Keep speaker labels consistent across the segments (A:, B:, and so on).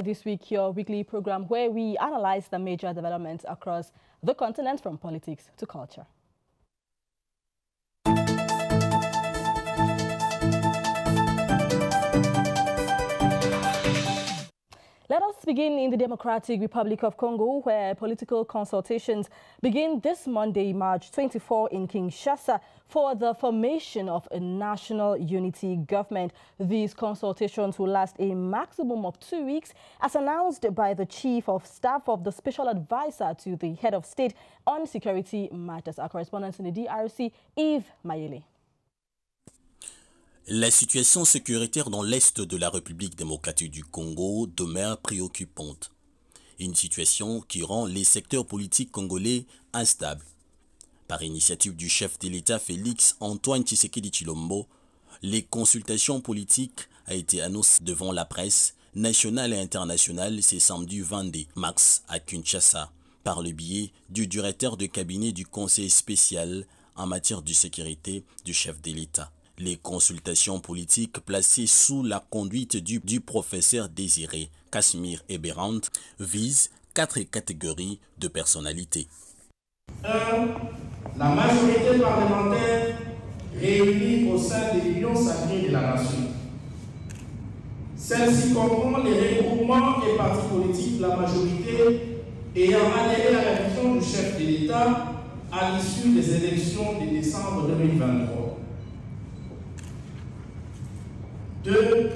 A: This Week, your weekly program where we analyze the major developments across the continent, from politics to culture. Let us begin in the Democratic Republic of Congo, where political consultations begin this Monday, March 24, in Kinshasa for the formation of a national unity government. These consultations will last a maximum of 2 weeks, as announced by the Chief of Staff of the Special Advisor to the Head of State on Security Matters. Our correspondent in the DRC, Yves Mayele.
B: La situation sécuritaire dans l'est de la République démocratique du Congo demeure préoccupante. Une situation qui rend les secteurs politiques congolais instables. Par initiative du chef de l'État Félix Antoine Tshisekedi Tshilombo, les consultations politiques ont été annoncées devant la presse nationale et internationale ce samedi 22 mars à Kinshasa par le biais du directeur de cabinet du Conseil spécial en matière de sécurité du chef de l'État. Les consultations politiques placées sous la conduite du professeur Désiré Casimir Eberand visent 4 catégories de personnalités.
C: 1. La majorité parlementaire réunie au sein de l'Union sacrée de la nation. Celle-ci comprend les regroupements et partis politiques, la majorité ayant adhéré à la vision du chef de l'État à l'issue des élections de décembre 2023. 2.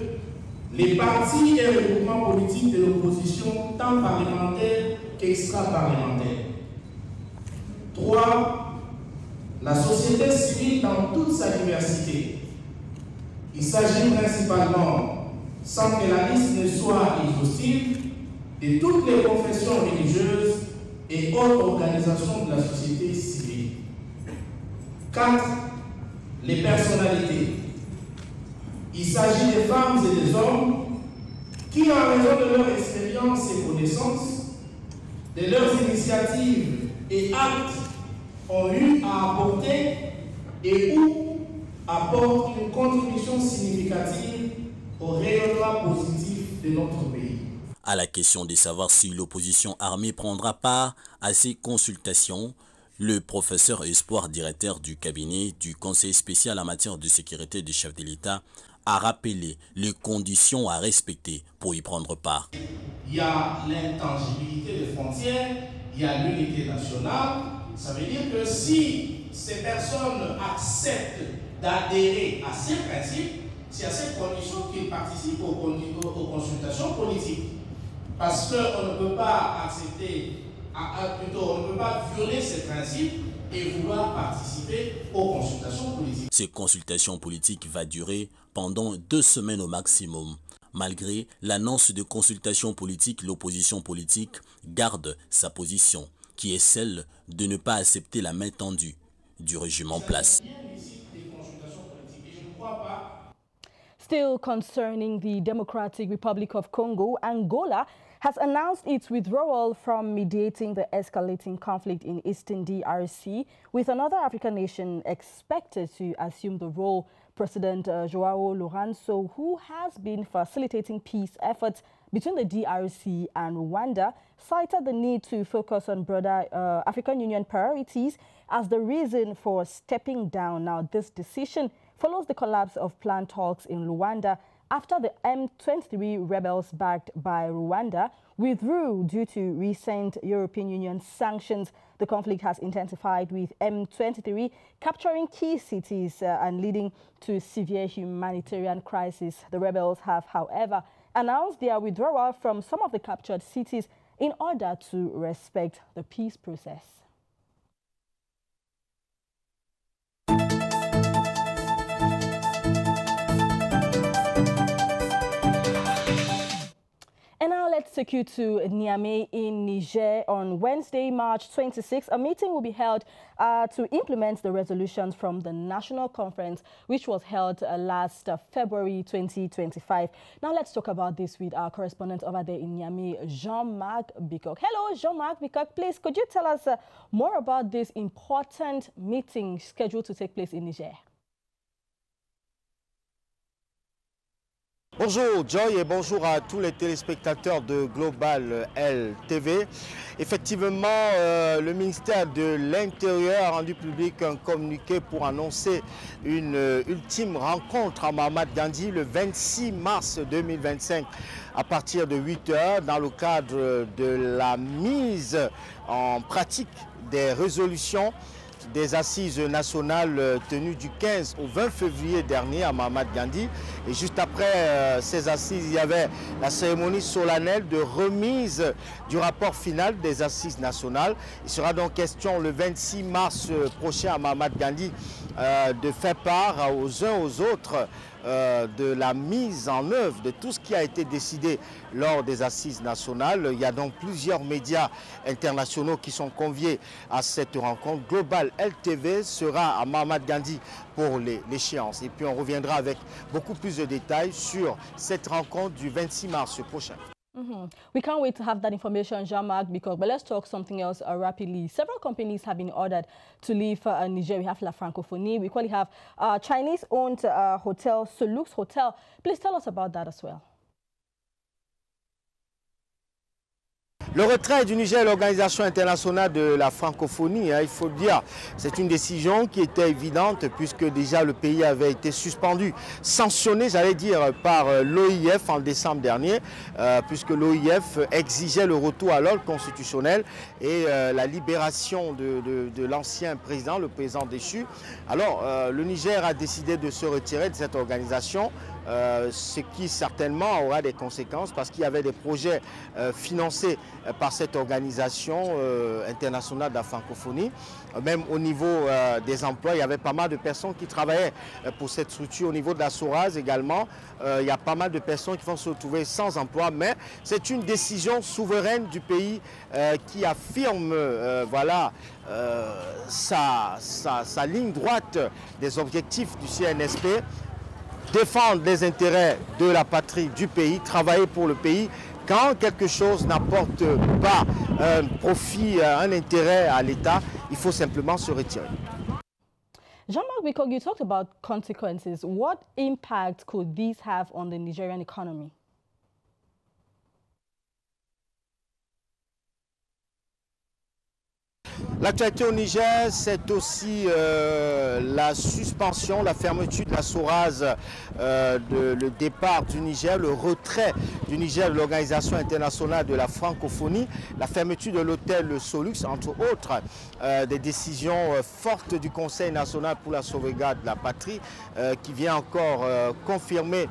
C: Les partis et regroupements politiques de l'opposition, tant parlementaires qu'extra-parlementaires. 3. La société civile dans toute sa diversité. Il s'agit principalement, sans que la liste ne soit exhaustive, de toutes les confessions religieuses et autres organisations de la société civile. 4. Les personnalités. Il s'agit des femmes et des hommes qui, en raison de leur expérience et connaissances, de leurs initiatives et actes, ont eu à apporter et ou apportent une contribution significative au rayonnement positif de notre pays.
B: À la question de savoir si l'opposition armée prendra part à ces consultations, le professeur Espoir, directeur du cabinet du Conseil spécial en matière de sécurité du chef de l'État, a rappelé les conditions à respecter pour y prendre part.
C: Il y a l'intangibilité des frontières, il y a l'unité nationale. Ça veut dire que si ces personnes acceptent d'adhérer à ces principes, c'est à ces conditions qu'ils participent aux consultations politiques. Parce qu'on ne peut pas accepter, plutôt on ne peut pas violer ces principes et vouloir participer aux consultations politiques.
B: Ces consultations politiques vont durer pendant 2 semaines au maximum. Malgré l'annonce de consultations politiques, l'opposition politique garde sa position, qui est celle de ne pas accepter la main tendue du régime en place.
A: Still concerning the Democratic Republic of Congo, Angola has announced its withdrawal from mediating the escalating conflict in eastern DRC, with another African nation expected to assume the role. President João Lourenço, who has been facilitating peace efforts between the DRC and Rwanda, cited the need to focus on broader African Union priorities as the reason for stepping down. Now, this decision follows the collapse of planned talks in Rwanda after the M23 rebels backed by Rwanda withdrew due to recent European Union sanctions. The conflict has intensified, with M23 capturing key cities and leading to severe humanitarian crisis. The rebels have, however, announced their withdrawal from some of the captured cities in order to respect the peace process. And now let's take you to Niamey in Niger. On Wednesday, March 26, a meeting will be held to implement the resolutions from the National Conference, which was held last February 2025. Now let's talk about this with our correspondent over there in Niamey, Jean-Marc Bikok. Hello, Jean-Marc Bikok. Please, could you tell us more about this important meeting scheduled to take place in Niger?
D: Bonjour Joy et bonjour à tous les téléspectateurs de Global LTV. Effectivement, le ministère de l'Intérieur a rendu public un communiqué pour annoncer une ultime rencontre à Mahatma Gandhi le 26 mars 2025 à partir de 8 h dans le cadre de la mise en pratique des résolutions des assises nationales tenues du 15 au 20 février dernier à Mahatma Gandhi. Et juste après ces assises, il y avait la cérémonie solennelle de remise du rapport final des assises nationales. Il sera donc question le 26 mars prochain à Mahatma Gandhi de faire part aux uns aux autres de la mise en œuvre de tout ce qui a été décidé lors des assises nationales. Il y a donc plusieurs médias internationaux qui sont conviés à cette rencontre. Global LTV sera à Mahatma Gandhi pour l'échéance. Et puis on reviendra avec beaucoup plus de détails sur cette rencontre du 26 mars prochain.
A: We can't wait to have that information, Jean-Marc, but let's talk something else rapidly. Several companies have been ordered to leave Niger. We have La Francophonie. We equally have Chinese-owned hotel, Solux Hotel. Please tell us about that as well.
D: Le retrait du Niger, l'Organisation internationale de la francophonie, il faut le dire, c'est une décision qui était évidente puisque déjà le pays avait été suspendu, sanctionné, j'allais dire, par l'OIF en décembre dernier, puisque l'OIF exigeait le retour à l'ordre constitutionnel et la libération de l'ancien président, le président déchu. Alors, le Niger a décidé de se retirer de cette organisation. Ce qui certainement aura des conséquences parce qu'il y avait des projets financés par cette organisation internationale de la francophonie. Même au niveau des emplois, il y avait pas mal de personnes qui travaillaient pour cette structure. Au niveau de la SORAS également, il y a pas mal de personnes qui vont se retrouver sans emploi. Mais c'est une décision souveraine du pays qui affirme voilà, sa ligne droite des objectifs du CNSP. Défendre les intérêts de la patrie, du pays, travailler pour le pays. Quand quelque chose n'apporte pas un profit, un intérêt à l'État, il faut simplement se retirer.
A: Jean-Marc, because you talked about consequences, what impact could these have on the Nigerian economy?
D: L'actualité au Niger, c'est aussi la suspension, la fermeture de la SORAS, le départ du Niger, le retrait du Niger de l'Organisation internationale de la francophonie, la fermeture de l'hôtel Solux, entre autres, des décisions fortes du Conseil national pour la sauvegarde de la patrie, qui vient encore confirmer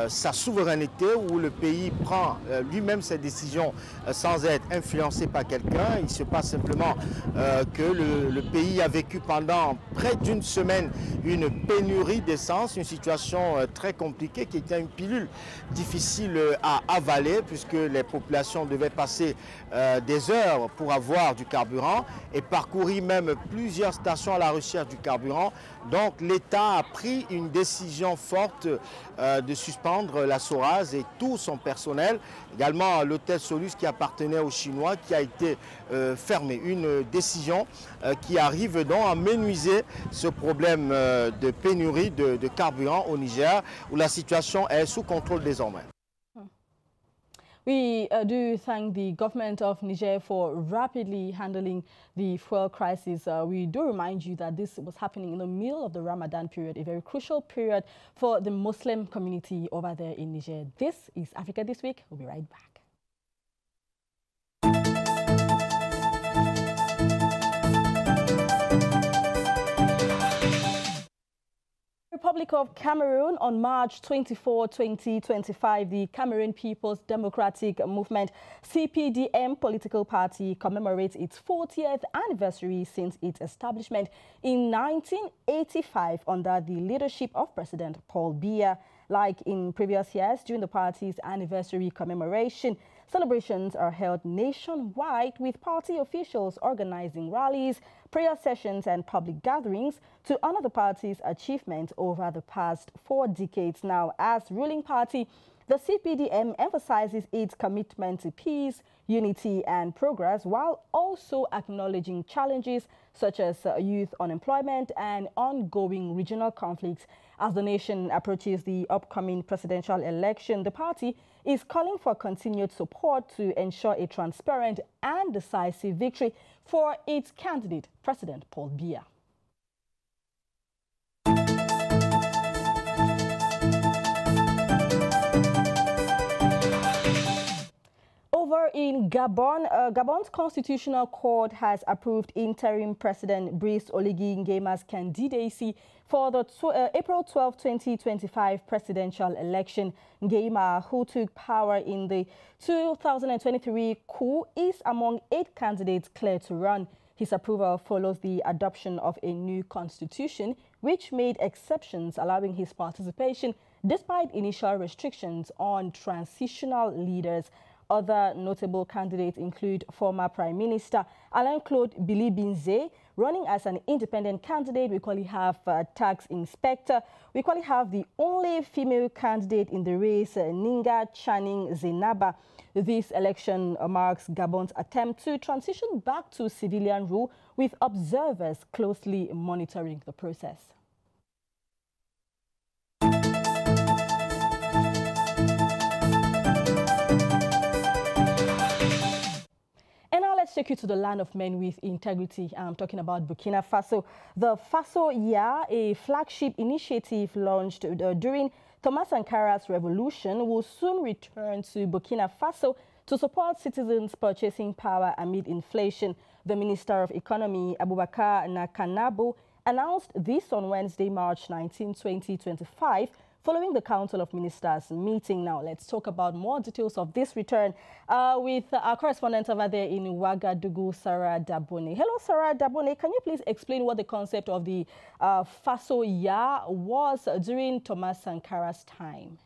D: sa souveraineté, où le pays prend lui-même ses décisions sans être influencé par quelqu'un. Il se passe simplement que le pays a vécu pendant près d'une semaine une pénurie d'essence, une situation très compliquée qui était une pilule difficile à avaler puisque les populations devaient passer des heures pour avoir du carburant et parcourir même plusieurs stations à la recherche du carburant. Donc l'État a pris une décision forte de suspendre la SORAS et tout son personnel, également l'hôtel Solus qui appartenait aux Chinois qui a été fermé. Une décision qui arrive donc à menuiser ce problème de pénurie de carburant au Niger où la situation est sous contrôle désormais.
A: We do thank the government of Niger for rapidly handling the fuel crisis. We do remind you that this was happening in the middle of the Ramadan period, a very crucial period for the Muslim community over there in Niger. This is Africa This Week. We'll be right back. Republic of Cameroon on March 24, 2025, the Cameroon People's Democratic Movement CPDM political party commemorates its 40th anniversary since its establishment in 1985 under the leadership of President Paul Biya. Like in previous years, during the party's anniversary commemoration, celebrations are held nationwide with party officials organizing rallies, prayer sessions and public gatherings to honor the party's achievements over the past 4 decades now as ruling party The CPDM emphasizes its commitment to peace, unity and progress while also acknowledging challenges such as youth unemployment and ongoing regional conflicts. As the nation approaches the upcoming presidential election, the party is calling for continued support to ensure a transparent and decisive victory for its candidate, President Paul Biya. Over in Gabon, Gabon's Constitutional Court has approved interim President Brice Oligui Nguema's candidacy for the April 12, 2025 presidential election. Nguema, who took power in the 2023 coup, is among 8 candidates cleared to run. His approval follows the adoption of a new constitution, which made exceptions allowing his participation despite initial restrictions on transitional leaders. Other notable candidates include former Prime Minister Alain-Claude Bilibinze, running as an independent candidate. We equally have tax inspector. We equally have the only female candidate in the race, Ninga Channing Zenaba. This election marks Gabon's attempt to transition back to civilian rule, with observers closely monitoring the process. Let's take you to the land of men with integrity. I'm talking about Burkina Faso. The Faso Year, a flagship initiative launched during Thomas Sankara's revolution, will soon return to Burkina Faso to support citizens' purchasing power amid inflation. The Minister of Economy, Abubakar Nakanabo, announced this on Wednesday, March 19, 2025, following the Council of Ministers meeting. Now, let's talk about more details of this return with our correspondent over there in Ouagadougou, Sarah Dabone. Hello, Sarah Dabone. Can you please explain what the concept of the Faso Year was during Thomas Sankara's time?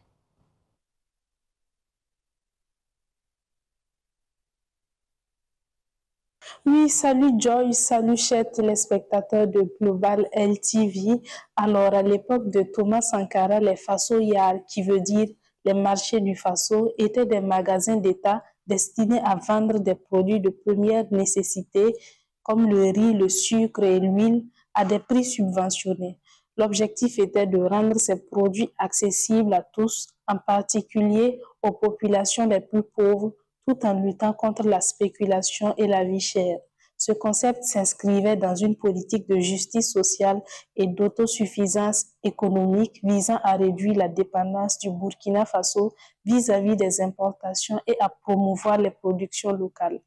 E: Oui, salut Joyce, salut chers téléspectateurs de Global LTV. Alors, à l'époque de Thomas Sankara, les Faso Yar, qui veut dire les marchés du Faso, étaient des magasins d'État destinés à vendre des produits de première nécessité comme le riz, le sucre et l'huile à des prix subventionnés. L'objectif était de rendre ces produits accessibles à tous, en particulier aux populations les plus pauvres, tout en luttant contre la spéculation et la vie chère. Ce concept s'inscrivait dans une politique de justice sociale et d'autosuffisance économique visant à réduire la dépendance du Burkina Faso vis-à-vis des importations et à promouvoir les productions locales.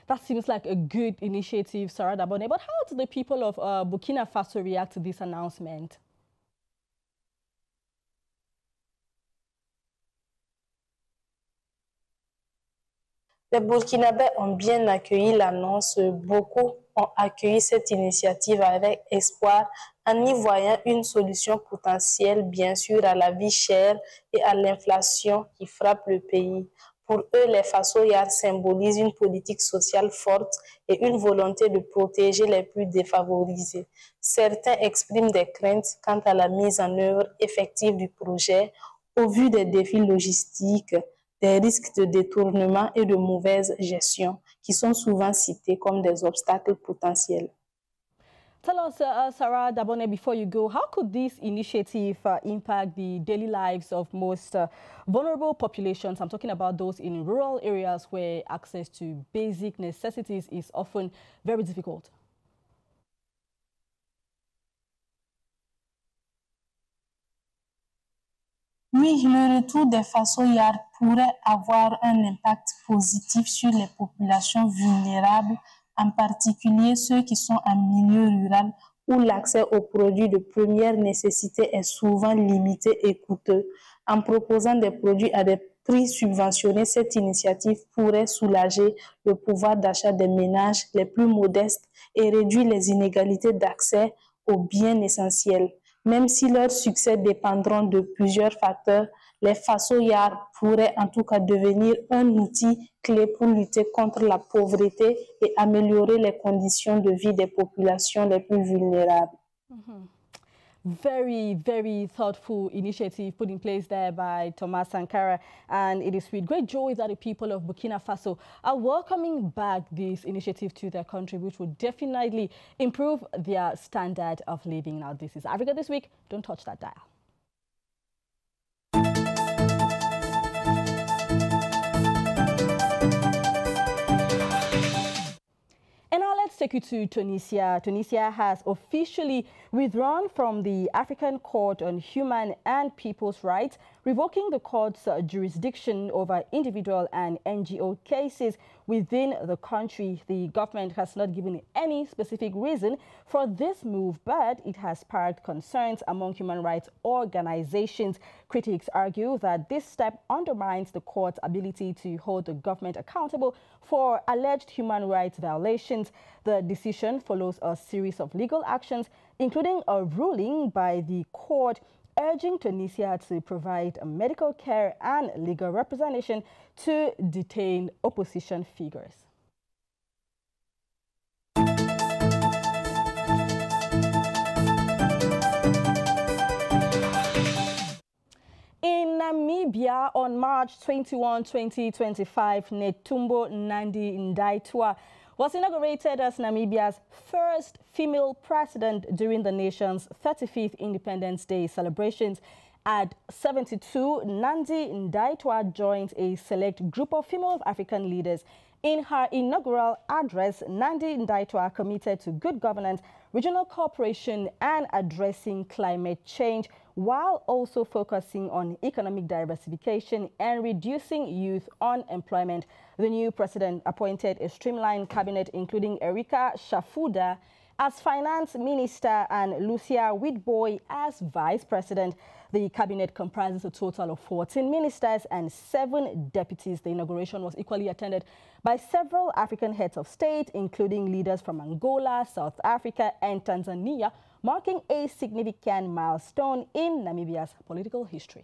A: That seems like a good initiative, Sarah Dabone. But how did the people of Burkina Faso react to this announcement?
E: Les Burkinabés ont bien accueilli l'annonce. Beaucoup ont accueilli cette initiative avec espoir en y voyant une solution potentielle, bien sûr, à la vie chère et à l'inflation qui frappe le pays. Pour eux, les Faso Yar symbolisent une politique sociale forte et une volonté de protéger les plus défavorisés. Certains expriment des craintes quant à la mise en œuvre effective du projet au vu des défis logistiques, des risques de détournement et de mauvaise gestion qui sont souvent cités comme des obstacles potentiels.
A: Tell us, Sarah Dabone, before you go, how could this initiative impact the daily lives of most vulnerable populations? I'm talking about those in rural areas where access to basic necessities is often very difficult.
E: Oui, le retour des Faso Yar pourrait avoir un impact positif sur les populations vulnérables, en particulier ceux qui sont en milieu rural où l'accès aux produits de première nécessité est souvent limité et coûteux. En proposant des produits à des prix subventionnés, cette initiative pourrait soulager le pouvoir d'achat des ménages les plus modestes et réduire les inégalités d'accès aux biens essentiels. Même si leurs succès dépendront de plusieurs facteurs, les Faso Yar pourraient en tout cas devenir un outil clé pour lutter contre la pauvreté et améliorer les conditions de vie des populations les plus vulnérables.
A: Very, very thoughtful initiative put in place there by Thomas Sankara. And it is with great joy that the people of Burkina Faso are welcoming back this initiative to their country, which will definitely improve their standard of living. Now, this is Africa This Week. Don't touch that dial. And now let's take you to Tunisia. Tunisia has officially withdrawn from the African Court on Human and People's Rights, revoking the court's jurisdiction over individual and NGO cases within the country. The government has not given any specific reason for this move, but it has sparked concerns among human rights organizations. Critics argue that this step undermines the court's ability to hold the government accountable for alleged human rights violations. The decision follows a series of legal actions, including a ruling by the court urging Tunisia to provide medical care and legal representation to detained opposition figures. In Namibia, on March 21, 2025, Netumbo Nandi-Ndaitwah was inaugurated as Namibia's first female president during the nation's 35th Independence Day celebrations. At 72, Nandi-Ndaitwah joined a select group of female African leaders. In her inaugural address, Nandi-Ndaitwah committed to good governance, regional cooperation, and addressing climate change, while also focusing on economic diversification and reducing youth unemployment. The new president appointed a streamlined cabinet, including Erika Shafuda as finance minister and Lucia Witbooi as vice president. The cabinet comprises a total of 14 ministers and 7 deputies. The inauguration was equally attended by several African heads of state, including leaders from Angola, South Africa, and Tanzania, marking a significant milestone in Namibia's political history.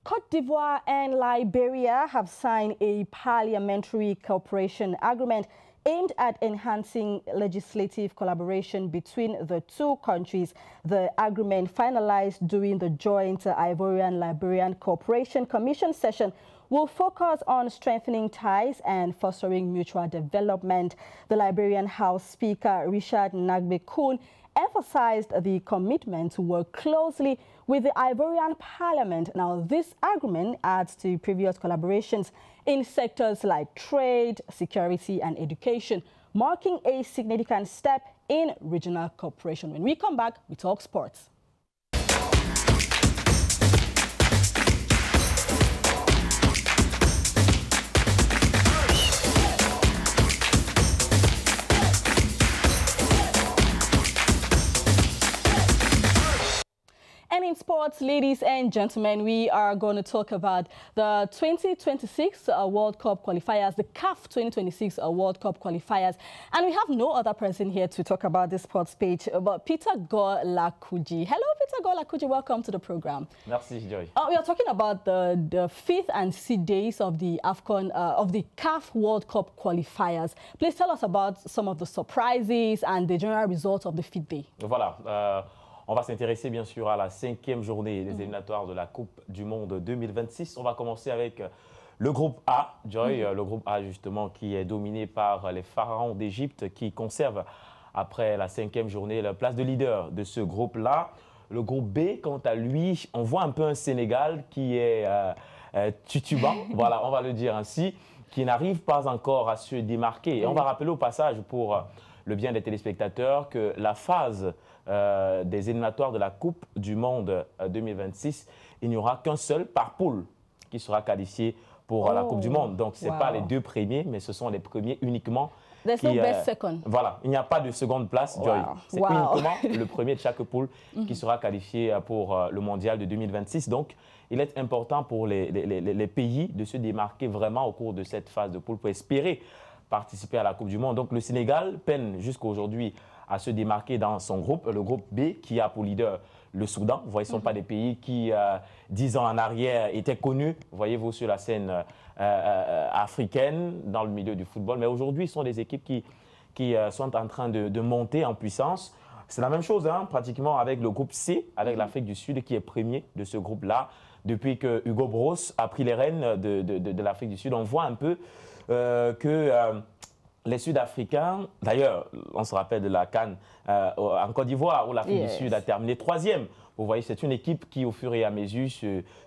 A: Côte d'Ivoire and Liberia have signed a parliamentary cooperation agreement aimed at enhancing legislative collaboration between the two countries. The agreement, finalized during the joint Ivorian-Liberian Cooperation Commission session, will focus on strengthening ties and fostering mutual development. The Liberian House Speaker, Richard Nagbe-Koun, emphasized the commitment to work closely with the Ivorian Parliament. Now, this agreement adds to previous collaborations in sectors like trade, security, and education, marking a significant step in regional cooperation. When we come back, we talk sports. And in sports, ladies and gentlemen, we are going to talk about the 2026 World Cup qualifiers, the CAF 2026 World Cup qualifiers. And we have no other person here to talk about this sports page, but Peter Golakuji. Hello, Peter Golakuji. Welcome to the program.
F: Merci, Joy.
A: We are talking about the 5th and 6th days of the AFCON, of the CAF World Cup qualifiers. Please tell us about some of the surprises and the general results of the 5th day.
F: Voilà. On va s'intéresser bien sûr à la 5e journée des éliminatoires de la Coupe du Monde 2026. On va commencer avec le groupe A, Joy, le groupe A justement qui est dominé par les pharaons d'Égypte qui conservent après la 5e journée la place de leader de ce groupe-là. Le groupe B, quant à lui, on voit un peu un Sénégal qui est titubant, voilà, on va le dire ainsi, qui n'arrive pas encore à se démarquer. Et on va rappeler au passage pour le bien des téléspectateurs que la phase des éliminatoires de la Coupe du Monde 2026, il n'y aura qu'un seul par poule qui sera qualifié pour la Coupe du Monde. Donc, ce n'est pas les 2 premiers, mais ce sont les premiers uniquement.
A: There's no best second.
F: Voilà, il n'y a pas de seconde place, Joy. C'est uniquement le premier de chaque poule qui sera qualifié pour le Mondial de 2026. Donc, il est important pour les pays de se démarquer vraiment au cours de cette phase de poule pour espérer participer à la Coupe du Monde. Donc, le Sénégal peine jusqu'à aujourd'hui à se démarquer dans son groupe, le groupe B, qui a pour leader le Soudan. Vous voyez, ce ne sont pas des pays qui, 10 ans en arrière, étaient connus, voyez-vous, sur la scène africaine, dans le milieu du football. Mais aujourd'hui, ce sont des équipes qui sont en train de monter en puissance. C'est la même chose, hein, pratiquement avec le groupe C, avec l'Afrique du Sud, qui est premier de ce groupe-là. Depuis que Hugo Bros a pris les rênes de l'Afrique du Sud, on voit un peu que les Sud-Africains, d'ailleurs, on se rappelle de la CAN en Côte d'Ivoire, où l'Afrique du Sud a terminé 3e. Vous voyez, c'est une équipe qui, au fur et à mesure,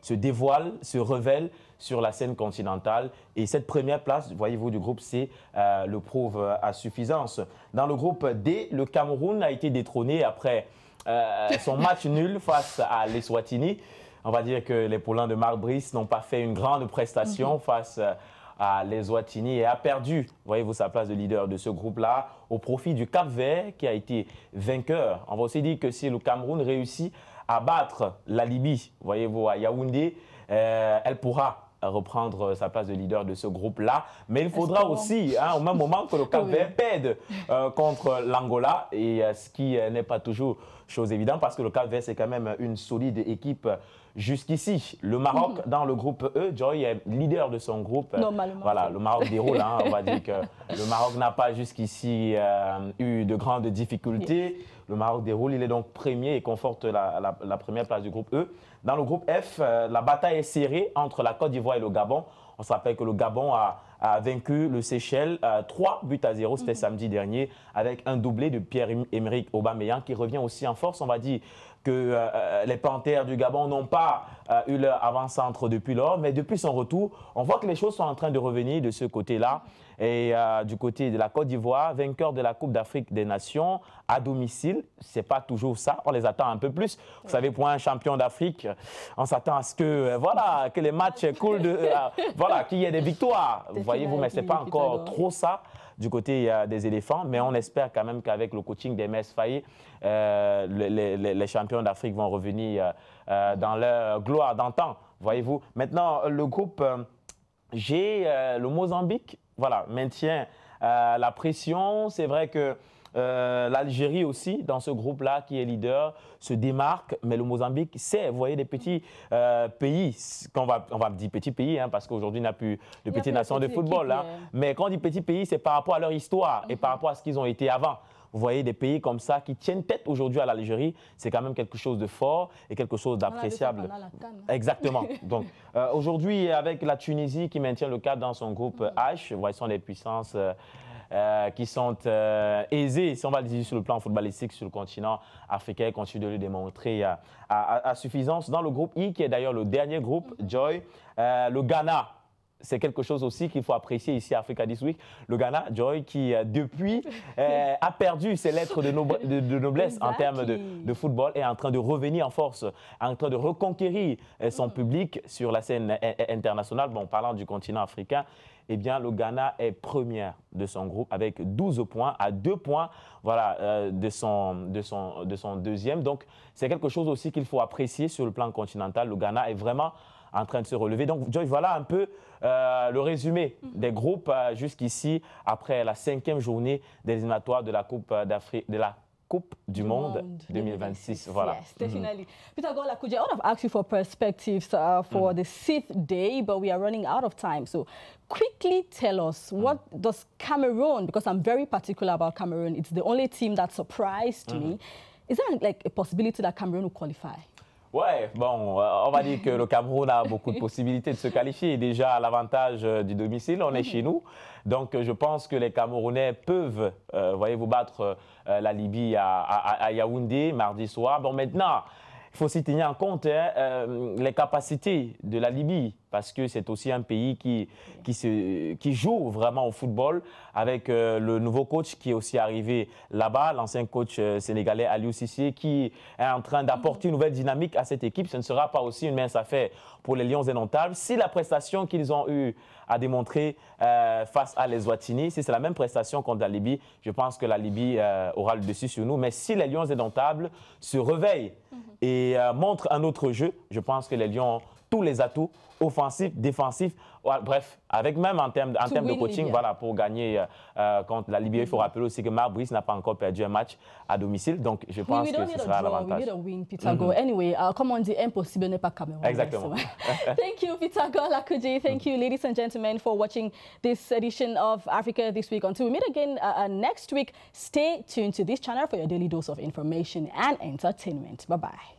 F: se dévoile, se révèle sur la scène continentale. Et cette première place, voyez-vous, du groupe C le prouve à suffisance. Dans le groupe D, le Cameroun a été détrôné après son match nul face à l'Eswatini. On va dire que les Poulains de Marc Brice n'ont pas fait une grande prestation face à l'Eswatini et a perdu, voyez-vous, sa place de leader de ce groupe-là au profit du Cap-Vert qui a été vainqueur. On va aussi dire que si le Cameroun réussit à battre la Libye, voyez-vous, à Yaoundé, elle pourra reprendre sa place de leader de ce groupe-là. Mais il faudra aussi, hein, au même moment que le Cap-Vert perde contre l'Angola, et ce qui n'est pas toujours chose évidente parce que le Cap-Vert, c'est quand même une solide équipe jusqu'ici. Le Maroc, dans le groupe E, Joy est leader de son groupe.
A: Normalement.
F: Voilà, le Maroc déroule. Hein, on va dire que le Maroc n'a pas jusqu'ici eu de grandes difficultés. Le Maroc déroule, il est donc premier et conforte la première place du groupe E. Dans le groupe F, la bataille est serrée entre la Côte d'Ivoire et le Gabon. On se rappelle que le Gabon a vaincu le Seychelles 3-0, c'était samedi dernier, avec un doublé de Pierre-Emerick Aubameyang qui revient aussi en force. On va dire que les Panthères du Gabon n'ont pas eu leur avant-centre depuis lors, mais depuis son retour, on voit que les choses sont en train de revenir de ce côté-là. Et du côté de la Côte d'Ivoire, vainqueur de la Coupe d'Afrique des Nations à domicile, c'est pas toujours ça, on les attend un peu plus. Vous savez, pour un champion d'Afrique, on s'attend à ce que, voilà, que les matchs coulent, voilà, qu'il y ait des victoires, voyez-vous, mais c'est pas encore trop ça du côté des éléphants, mais on espère quand même qu'avec le coaching des Mess Faye, les champions d'Afrique vont revenir dans leur gloire d'antan, voyez-vous. Maintenant, le groupe G, le Mozambique, voilà, maintient la pression. C'est vrai que l'Algérie aussi, dans ce groupe-là, qui est leader, se démarque. Mais le Mozambique, c'est, vous voyez, des petits pays, on va dire petits pays, hein, parce qu'aujourd'hui, il n'y a plus de petites nations de football. Hein. Mais quand on dit petits pays, c'est par rapport à leur histoire et par rapport à ce qu'ils ont été avant. Vous voyez des pays comme ça qui tiennent tête aujourd'hui à l'Algérie, c'est quand même quelque chose de fort et quelque chose d'appréciable. Exactement. Donc aujourd'hui, avec la Tunisie qui maintient le cap dans son groupe H, vous voyez, ce sont des puissances qui sont aisées, si on va le dire, sur le plan footballistique sur le continent africain, continue de le démontrer à suffisance. Dans le groupe I, qui est d'ailleurs le dernier groupe, Joy, le Ghana. C'est quelque chose aussi qu'il faut apprécier ici à Africa This Week. Le Ghana, Joy, qui depuis a perdu ses lettres de noblesse en termes de football, est en train de revenir en force, en train de reconquérir son public sur la scène internationale. Bon, parlant du continent africain, eh bien, le Ghana est première de son groupe avec 12 points, à 2 points voilà, de son deuxième. Donc, c'est quelque chose aussi qu'il faut apprécier sur le plan continental. Le Ghana est vraiment en train de se relever. Donc, Joy, voilà un peu le résumé des groupes jusqu'ici, après la 5e journée des éliminatoires de la Coupe d'Afrique, de la Coupe du Monde 2026. Voilà.
A: Yes, definitely. Pythagore Lakuje, I want to ask you for perspectives for the 5th day, but we are running out of time. So quickly tell us, what does Cameroon, because I'm very particular about Cameroon, it's the only team that surprised me. Is there like a possibility that Cameroon will qualify?
F: Ouais, bon, on va dire que le Cameroun a beaucoup de possibilités de se qualifier. Déjà, à l'avantage du domicile, on est chez nous. Donc, je pense que les Camerounais peuvent, voyez-vous, battre la Libye à Yaoundé mardi soir. Bon, maintenant, il faut aussi tenir en compte les capacités de la Libye, parce que c'est aussi un pays qui joue vraiment au football, avec le nouveau coach qui est aussi arrivé là-bas, l'ancien coach sénégalais Aliou Cissé, qui est en train d'apporter une nouvelle dynamique à cette équipe. Ce ne sera pas aussi une mince affaire pour les Lions indomptables. Si la prestation qu'ils ont eu à démontrer face à l'Eswatini, si c'est la même prestation contre la Libye, je pense que la Libye aura le dessus sur nous. Mais si les Lions indomptables se réveillent et montrent un autre jeu, je pense que les Lions tous les atouts, offensifs, défensifs, bref, avec même en termes de coaching, voilà, pour gagner contre la Libye. Il faut rappeler aussi que Marc Brice n'a pas encore perdu un match à domicile, donc je pense que ce sera l'avantage.
A: We need a win, Pythagore. Anyway, comme on dit, impossible n'est pas Cameroun.
F: Exactement.
A: Thank you, Pythagore Lakuje. Thank you, ladies and gentlemen, for watching this edition of Africa This Week. Until we meet again next week, stay tuned to this channel for your daily dose of information and entertainment. Bye-bye.